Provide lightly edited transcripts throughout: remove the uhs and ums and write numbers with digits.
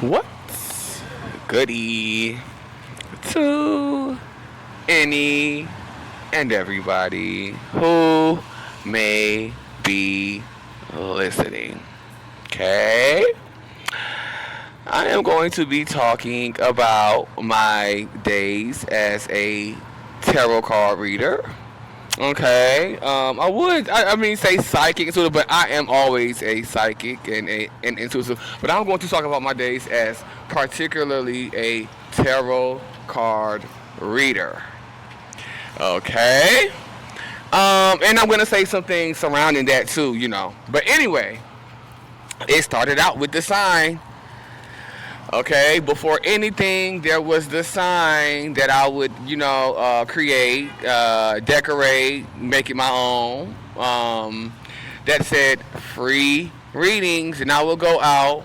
What's goody to any and everybody who may be listening? Okay? I am going to be talking about my days as a tarot card reader. Okay, I mean, say psychic intuitive, but I am always a psychic and an intuitive. But I'm going to talk about my days as particularly a tarot card reader. Okay, and I'm going to say some things surrounding that too, you know. But anyway, it started out with the sign. Okay, before anything, there was the sign that I would, create, decorate, make it my own. That said free readings, and I would go out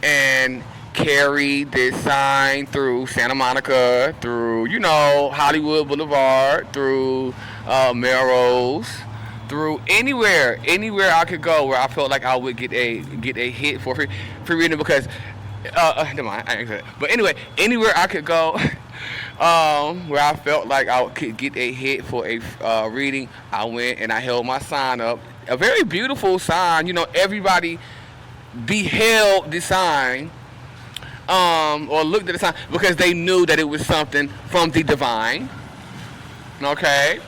and carry this sign through Santa Monica, through, Hollywood Boulevard, through Melrose, through anywhere I could go where I felt like I would get a hit for free reading because never mind, I ain't say that. But anyway, anywhere I could go, where I felt like I could get a hit for a reading, I went and I held my sign up. A very beautiful sign. You know, everybody beheld the sign, or looked at the sign because they knew that it was something from the divine. Okay.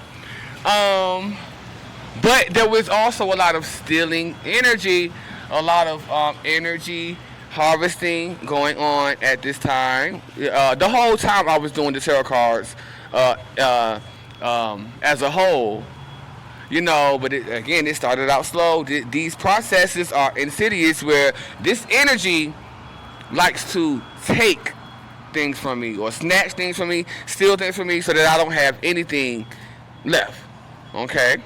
But there was also a lot of stealing energy, a lot of energy harvesting going on at this time. The whole time I was doing the tarot cards as a whole, but it started out slow. These processes are insidious where this energy likes to take things from me or snatch things from me, steal things from me so that I don't have anything left. Okay?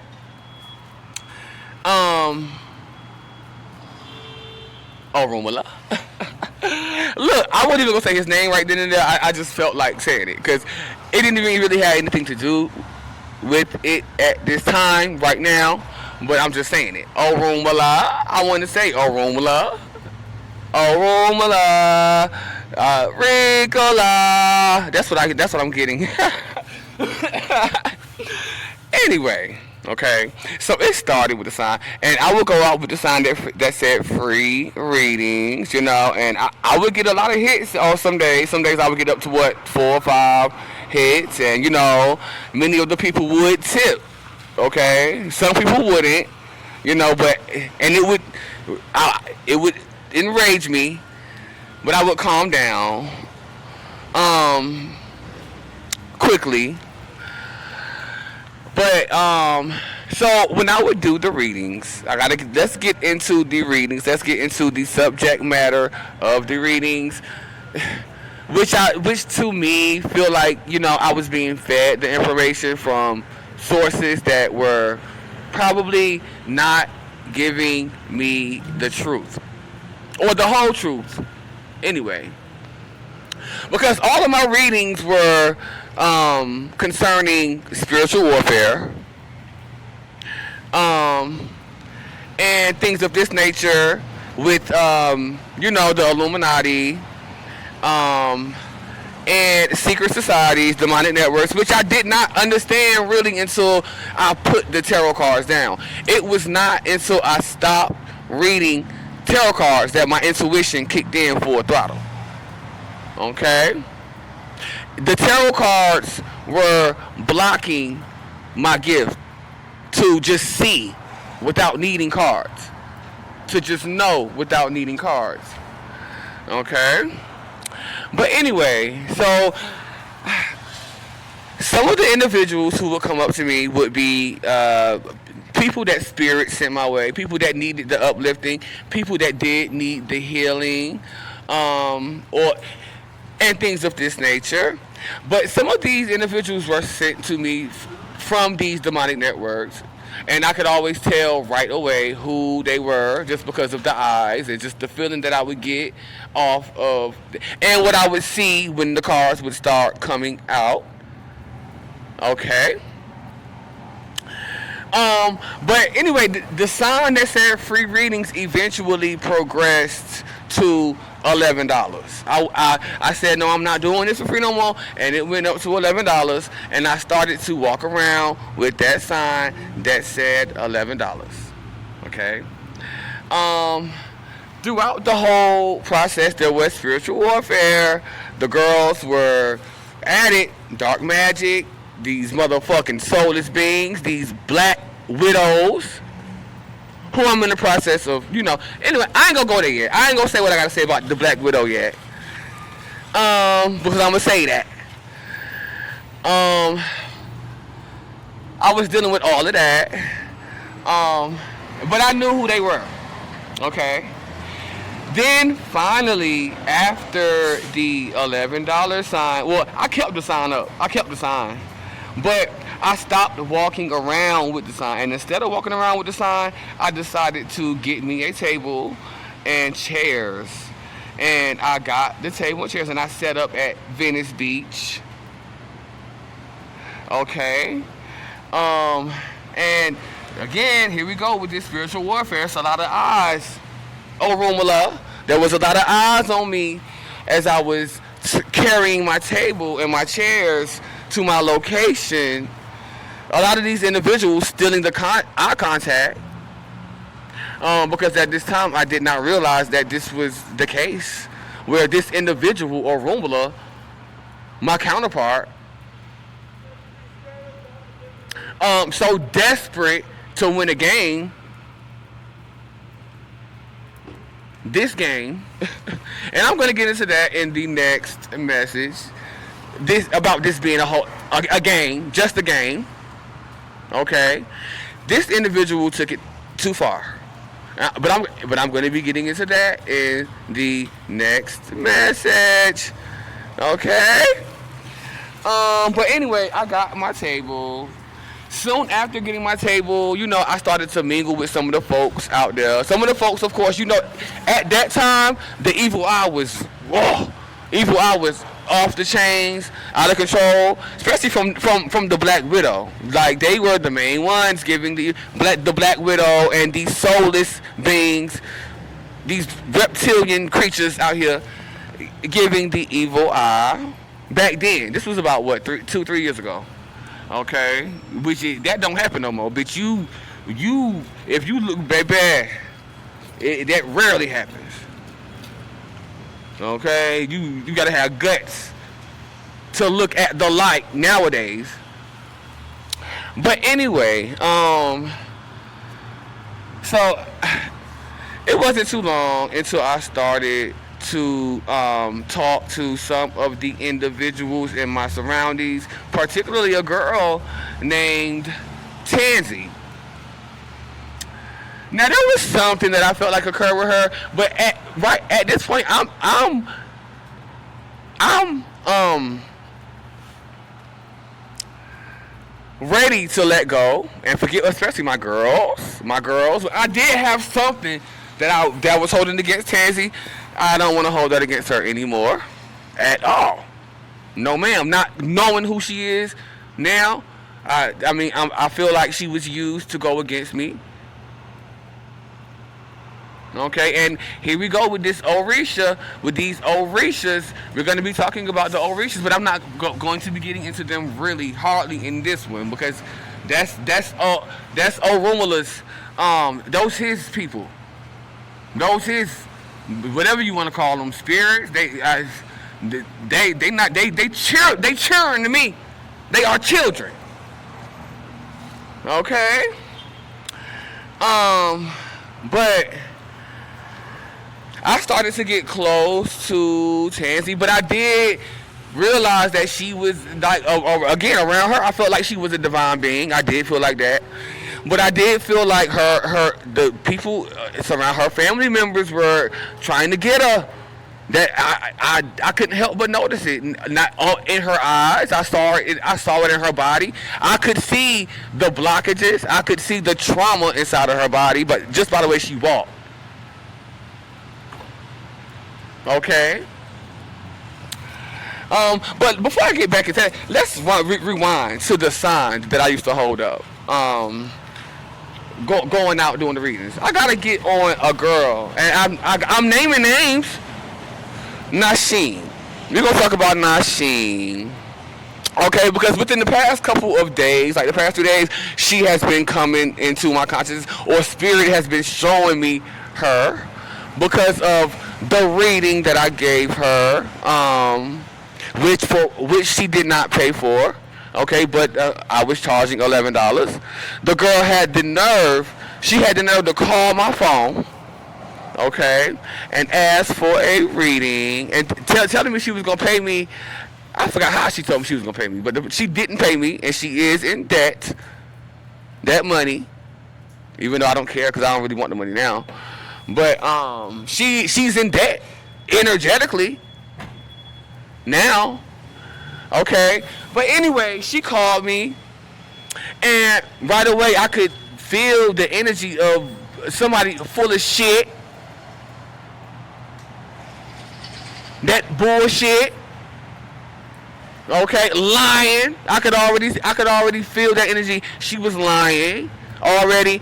Rumala. Look, I wasn't even gonna say his name right then and there. I just felt like saying it because it didn't even really have anything to do with it at this time right now. But I'm just saying it. Rumala. I want to say Rumala. Rumala. Ricola. That's what I'm getting. Anyway. Okay, so it started with the sign, and I would go out with the sign that said free readings, and I would get a lot of hits on some days. Some days I would get up to 4 or 5 hits, and many of the people would tip. Okay, some people wouldn't, but it would enrage me, but I would calm down, quickly. But so when I would do the readings, let's get into the readings. Let's get into the subject matter of the readings, which to me feel like I was being fed the information from sources that were probably not giving me the truth or the whole truth. Anyway, because all of my readings were concerning spiritual warfare, and things of this nature with, the Illuminati, and secret societies, demonic networks, which I did not understand really until I put the tarot cards down. It was not until I stopped reading tarot cards that my intuition kicked in full throttle. Okay? The tarot cards were blocking my gift to just see without needing cards. To just know without needing cards. Okay? But anyway, so some of the individuals who would come up to me would be people that spirit sent my way, people that needed the uplifting, people that did need the healing, and things of this nature. But some of these individuals were sent to me from these demonic networks, and I could always tell right away who they were just because of the eyes and just the feeling that I would get off of, and what I would see when the cards would start coming out. Okay. But anyway, the sign that said free readings eventually progressed to $11. I said no, I'm not doing this for free no more, and it went up to $11, and I started to walk around with that sign that said $11. Okay. Throughout the whole process, there was spiritual warfare. The girls were at it, dark magic, these motherfucking soulless beings, these black widows, who I'm in the process of, Anyway, I ain't gonna go there yet. I ain't gonna say what I gotta say about the black widow yet. Because I'm gonna say that. I was dealing with all of that. But I knew who they were. Okay. Then finally, after the $11 sign, well, I kept the sign up. But I stopped walking around with the sign. And instead of walking around with the sign, I decided to get me a table and chairs. And I got the table and chairs and I set up at Venice Beach. Okay. And again, here we go with this spiritual warfare. It's a lot of eyes. Oh, Rumala. There was a lot of eyes on me as I was carrying my table and my chairs to my location. A lot of these individuals stealing the eye contact. Because at this time I did not realize that this was the case, where this individual or Rumala, my counterpart, so desperate to win a game, this game, and I'm going to get into that in the next message. About this being a game, just a game. Okay, this individual took it too far, but I'm going to be getting into that in the next message. Okay. But anyway, I got my table. Soon after getting my table, I started to mingle with some of the folks out there. Some of the folks, of course, at that time, the evil eye was off the chains, out of control, especially from the Black Widow. Like, they were the main ones giving the Black Widow and these soulless beings, these reptilian creatures out here, giving the evil eye. Back then, this was about, 2-3 years ago. Okay, that don't happen no more. But if you look, baby, that rarely happens. Okay, you gotta have guts to look at the light nowadays. But anyway, so it wasn't too long until I started to talk to some of the individuals in my surroundings, particularly a girl named Tansy. Now there was something that I felt like occurred with her, but at this point I'm ready to let go and forget, especially my girls. I did have something that was holding against Tansy. I don't want to hold that against her anymore at all. No, ma'am. Not knowing who she is now, I feel like she was used to go against me. Okay, and here we go with this Orisha. With these Orishas, we're going to be talking about the Orishas, but I'm not going to be getting into them really hardly in this one, because that's Orumala's. Those his people. Those his, whatever you want to call them, spirits. They cheering to me. They are children. Okay. But I started to get close to Tansy, but I did realize that she was like, again, around her, I felt like she was a divine being. I did feel like that. But I did feel like the people around her, family members, were trying to get her. That I couldn't help but notice it. Not in her eyes, I saw it in her body. I could see the blockages. I could see the trauma inside of her body, but just by the way she walked. Okay. But before I get back into that, let's rewind to the sign that I used to hold up. going out doing the readings. I gotta get on a girl, and I'm naming names. Nasheen. We're gonna talk about Nasheen. Okay, because within the past couple of days, like the past 2 days, she has been coming into my consciousness, or spirit has been showing me her because of the reading that I gave her, which she did not pay for. Okay, but I was charging $11. The girl had the nerve. She had the nerve to call my phone. Okay, and ask for a reading and telling me she was gonna pay me. I forgot how she told me she was gonna pay me, but she didn't pay me, and she is in debt. That money, even though I don't care because I don't really want the money now. But she's in debt energetically now. Okay, but anyway, she called me, and right away I could feel the energy of somebody full of shit. That bullshit. Okay, lying. I could already feel that energy. She was lying already.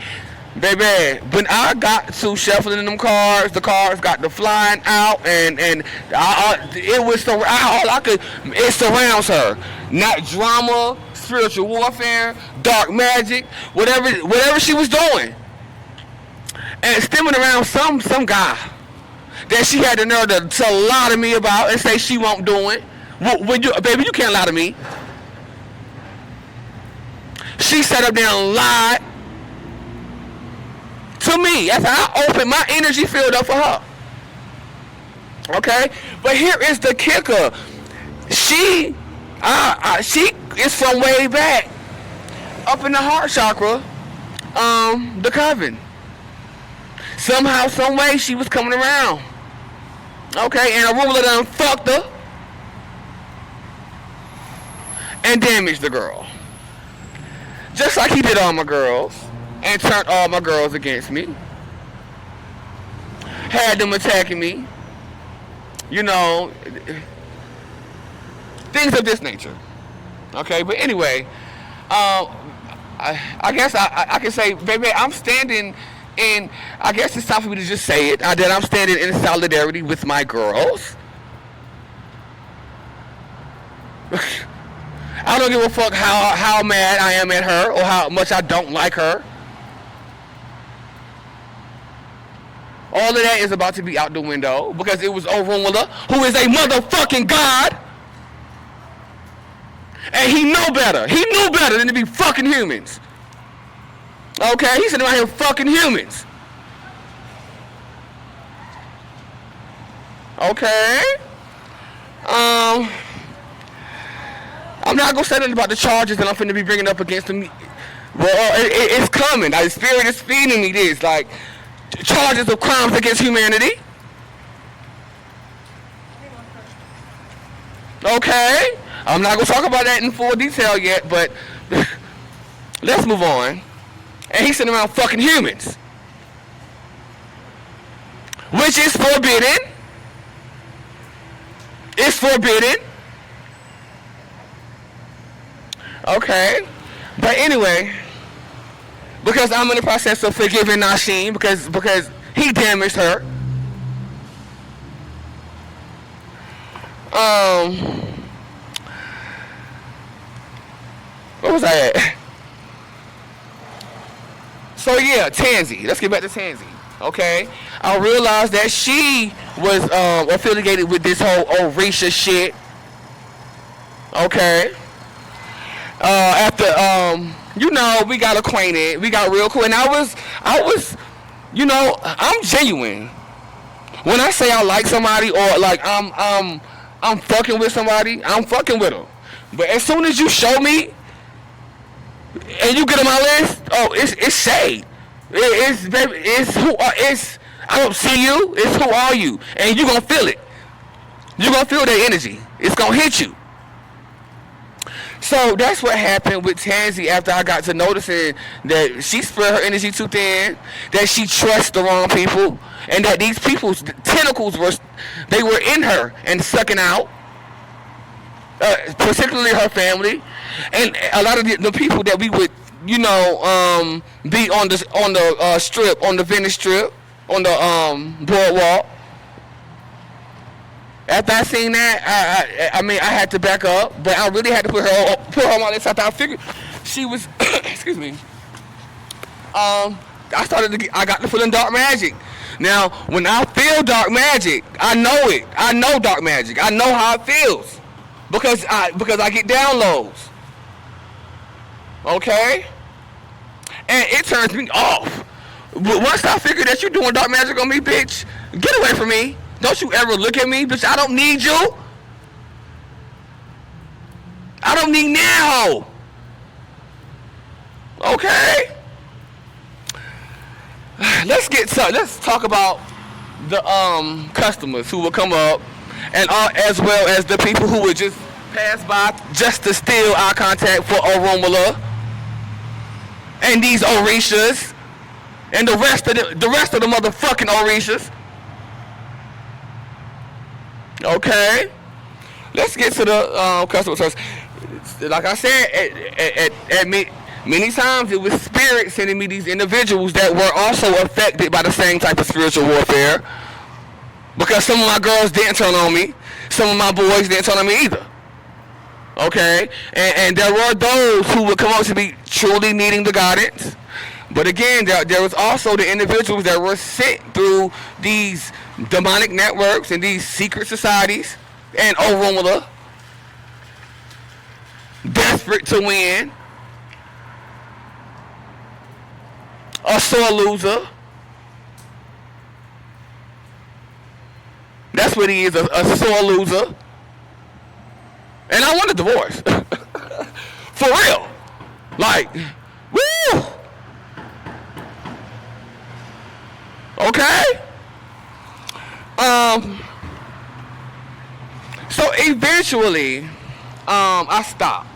Baby, when I got to shuffling them cards, the cards got to flying out, and it was all I could. It surrounds her. Not drama, spiritual warfare, dark magic, whatever she was doing, and stemming around some guy that she had the nerve to lie to me about and say she won't do it. Baby, you can't lie to me. She sat up there and lied to me. That's how I opened my energy field up for her. Okay? But here is the kicker. She is from way back. Up in the heart chakra. The coven. Somehow, some way, she was coming around. Okay? And a ruler done fucked her. And damaged the girl. Just like he did all my girls. And turned all my girls against me. Had them attacking me. You know, things of this nature. Okay, but anyway, I guess I can say, baby, I'm standing in, I guess it's time for me to just say it, that I'm standing in solidarity with my girls. I don't give a fuck how mad I am at her or how much I don't like her. All of that is about to be out the window because it was Orunmila, who is a motherfucking god. And he know better. He knew better than to be fucking humans. Okay? He's sitting around here fucking humans. Okay? I'm not gonna say nothing about the charges that I'm finna be bringing up against him. Well, it's coming. The spirit is feeding me this. Like, charges of crimes against humanity. Okay? I'm not gonna talk about that in full detail yet, but let's move on. And he's sitting around fucking humans. Which is forbidden. It's forbidden. Okay? But anyway, because I'm in the process of forgiving Nasheen because he damaged her. Where was I at? So yeah, Tansy. Let's get back to Tansy. Okay? I realized that she was affiliated with this whole Orisha shit. Okay? After you know, we got acquainted, we got real cool, and I was, you know, I'm genuine. When I say I like somebody or like I'm fucking with somebody, I'm fucking with them. But as soon as you show me and you get on my list, oh, it's shade. It's I don't see you. It's who are you, and you gonna feel it. You gonna feel that energy. It's gonna hit you. So that's what happened with Tansy after I got to noticing that she spread her energy too thin, that she trusts the wrong people, and that these people's tentacles were in her and sucking out, particularly her family, and a lot of the people that we would you know, be on the strip, on the Venice strip, on the boardwalk. After I seen that, I mean, I had to back up, but I really had to put her on my list. After I figured she was, excuse me. I got the feeling dark magic. Now, when I feel dark magic, I know it. I know dark magic. I know how it feels because I get downloads. Okay, and it turns me off. But once I figure that you're doing dark magic on me, bitch, get away from me. Don't you ever look at me, bitch. I don't need you. I don't need now. Okay. Let's talk about the customers who will come up, and as well as the people who would just pass by just to steal eye contact for Oromala and these Orishas and the rest of the motherfucking Orishas. Okay, let's get to the customer service. Like I said, at me. Many times it was spirit sending me these individuals that were also affected by the same type of spiritual warfare. Because some of my girls didn't turn on me. Some of my boys didn't turn on me either. Okay? And there were those who would come up to me truly needing the guidance. But again, there was also the individuals that were sent through these demonic networks and these secret societies and Oromala, desperate to win. A sore loser. That's what he is, a sore loser. And I want a divorce. For real. Like, woo! Okay? So eventually, I stopped.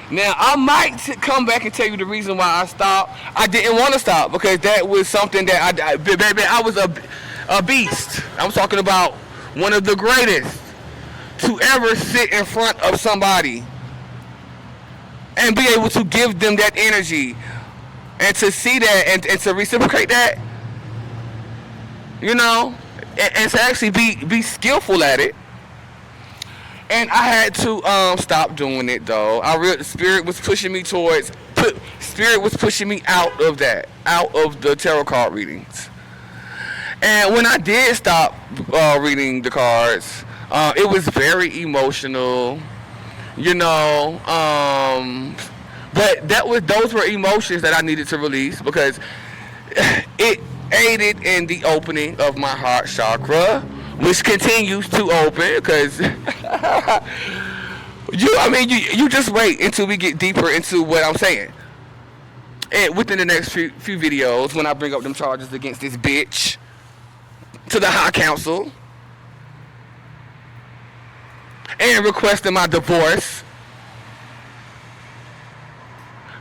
Now, I might come back and tell you the reason why I stopped. I didn't want to stop because that was something that I was a beast. I'm talking about one of the greatest to ever sit in front of somebody and be able to give them that energy and to see that and to reciprocate that, you know, and to actually be skillful at it. And I had to stop doing it though. Spirit was pushing me out of that, out of the tarot card readings. And when I did stop reading the cards, it was very emotional, you know. But those were emotions that I needed to release because it aided in the opening of my heart chakra, which continues to open because you just wait until we get deeper into what I'm saying. And within the next few videos, when I bring up them charges against this bitch to the High Council and requesting my divorce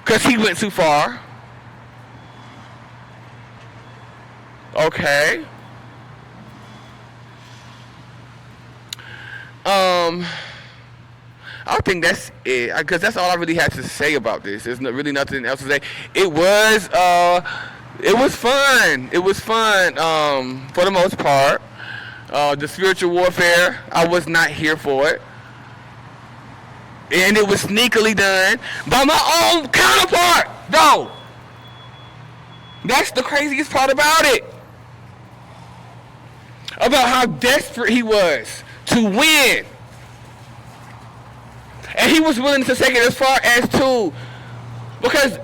because he went too far. Okay. I think that's it, because that's all I really had to say about this. There's really nothing else to say. It was fun. It was fun, for the most part. The spiritual warfare, I was not here for it. And it was sneakily done by my own counterpart, though. That's the craziest part about it. About how desperate he was to win. And he was willing to take it as far as to, because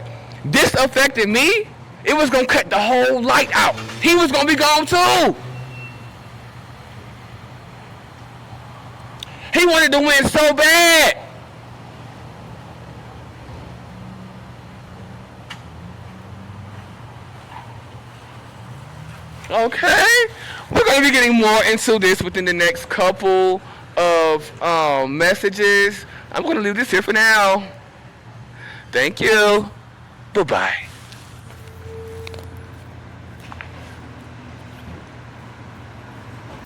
this affected me, it was going to cut the whole light out. He was going to be gone too. He wanted to win so bad. Okay, we're going to be getting more into this within the next couple of messages. I'm going to leave this here for now. Thank you. Bye-bye.